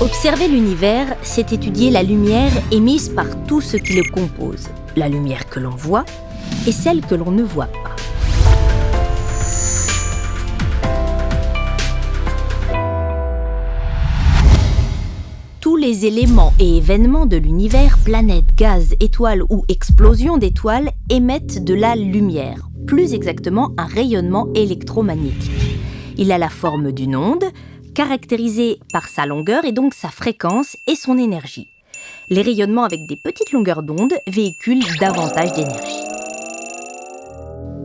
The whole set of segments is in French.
Observer l'univers, c'est étudier la lumière émise par tout ce qui le compose. La lumière que l'on voit et celle que l'on ne voit pas. Tous les éléments et événements de l'univers, planètes, gaz, étoiles ou explosions d'étoiles, émettent de la lumière, plus exactement un rayonnement électromagnétique. Il a la forme d'une onde, caractérisée par sa longueur et donc sa fréquence et son énergie. Les rayonnements avec des petites longueurs d'onde véhiculent davantage d'énergie.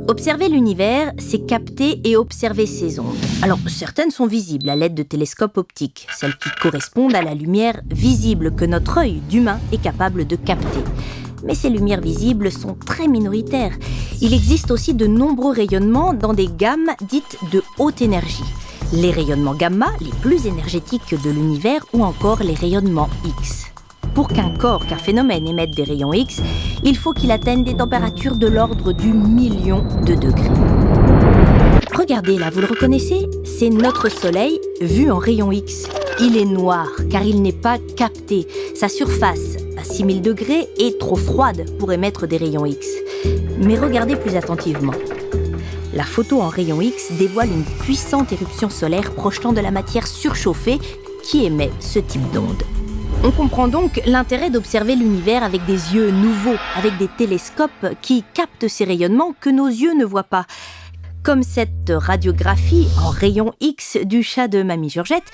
Observer l'univers, c'est capter et observer ces ondes. Alors, certaines sont visibles à l'aide de télescopes optiques, celles qui correspondent à la lumière visible que notre œil d'humain est capable de capter. Mais ces lumières visibles sont très minoritaires. Il existe aussi de nombreux rayonnements dans des gammes dites de haute énergie. Les rayonnements gamma, les plus énergétiques de l'univers, ou encore les rayonnements X. Pour qu'un phénomène émette des rayons X, il faut qu'il atteigne des températures de l'ordre du million de degrés. Regardez là, vous le reconnaissez? C'est notre Soleil vu en rayons X. Il est noir car il n'est pas capté. Sa surface, à 6000 degrés, est trop froide pour émettre des rayons X. Mais regardez plus attentivement. La photo en rayons X dévoile une puissante éruption solaire projetant de la matière surchauffée qui émet ce type d'onde. On comprend donc l'intérêt d'observer l'univers avec des yeux nouveaux, avec des télescopes qui captent ces rayonnements que nos yeux ne voient pas. Comme cette radiographie en rayons X du chat de Mamie Georgette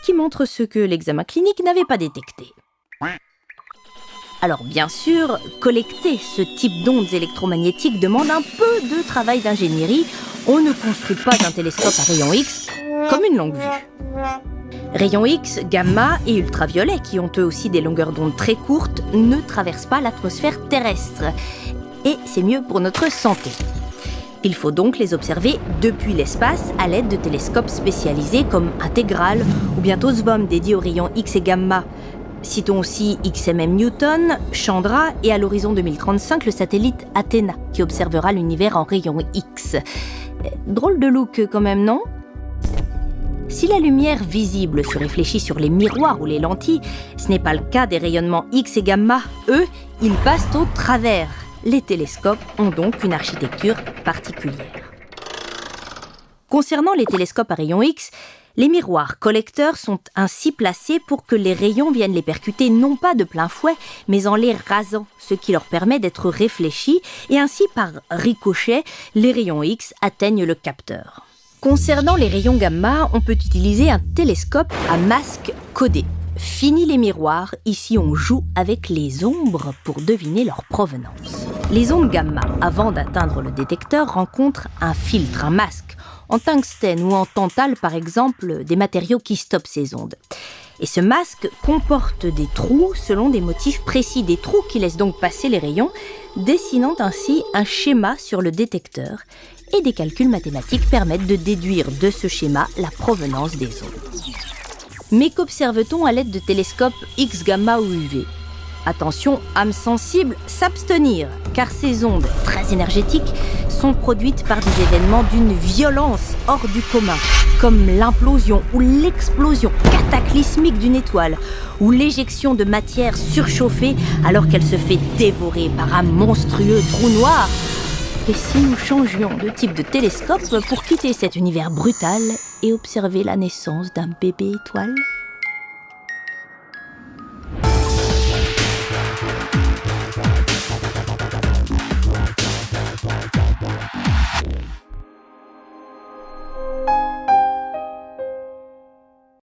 qui montre ce que l'examen clinique n'avait pas détecté. Alors bien sûr, collecter ce type d'ondes électromagnétiques demande un peu de travail d'ingénierie. On ne construit pas un télescope à rayons X comme une longue vue. Rayons X, gamma et ultraviolets, qui ont eux aussi des longueurs d'onde très courtes, ne traversent pas l'atmosphère terrestre. Et c'est mieux pour notre santé. Il faut donc les observer depuis l'espace à l'aide de télescopes spécialisés comme Integral ou bientôt SVOM dédié aux rayons X et gamma. Citons aussi XMM Newton, Chandra et à l'horizon 2035 le satellite Athéna qui observera l'univers en rayons X. Drôle de look quand même, non ? Si la lumière visible se réfléchit sur les miroirs ou les lentilles, ce n'est pas le cas des rayonnements X et gamma. Eux, ils passent au travers. Les télescopes ont donc une architecture particulière. Concernant les télescopes à rayons X, les miroirs collecteurs sont ainsi placés pour que les rayons viennent les percuter non pas de plein fouet, mais en les rasant, ce qui leur permet d'être réfléchis et ainsi par ricochet, les rayons X atteignent le capteur. Concernant les rayons gamma, on peut utiliser un télescope à masque codé. Fini les miroirs, ici on joue avec les ombres pour deviner leur provenance. Les ondes gamma, avant d'atteindre le détecteur, rencontrent un filtre, un masque, en tungstène ou en tantale par exemple, des matériaux qui stoppent ces ondes. Et ce masque comporte des trous selon des motifs précis, des trous qui laissent donc passer les rayons, dessinant ainsi un schéma sur le détecteur. Et des calculs mathématiques permettent de déduire de ce schéma la provenance des ondes. Mais qu'observe-t-on à l'aide de télescopes X, gamma ou UV ? Attention, âme sensible, s'abstenir, car ces ondes très énergétiques sont produites par des événements d'une violence hors du commun, comme l'implosion ou l'explosion cataclysmique d'une étoile, ou l'éjection de matière surchauffée alors qu'elle se fait dévorer par un monstrueux trou noir. Et si nous changions de type de télescope pour quitter cet univers brutal et observer la naissance d'un bébé étoile ?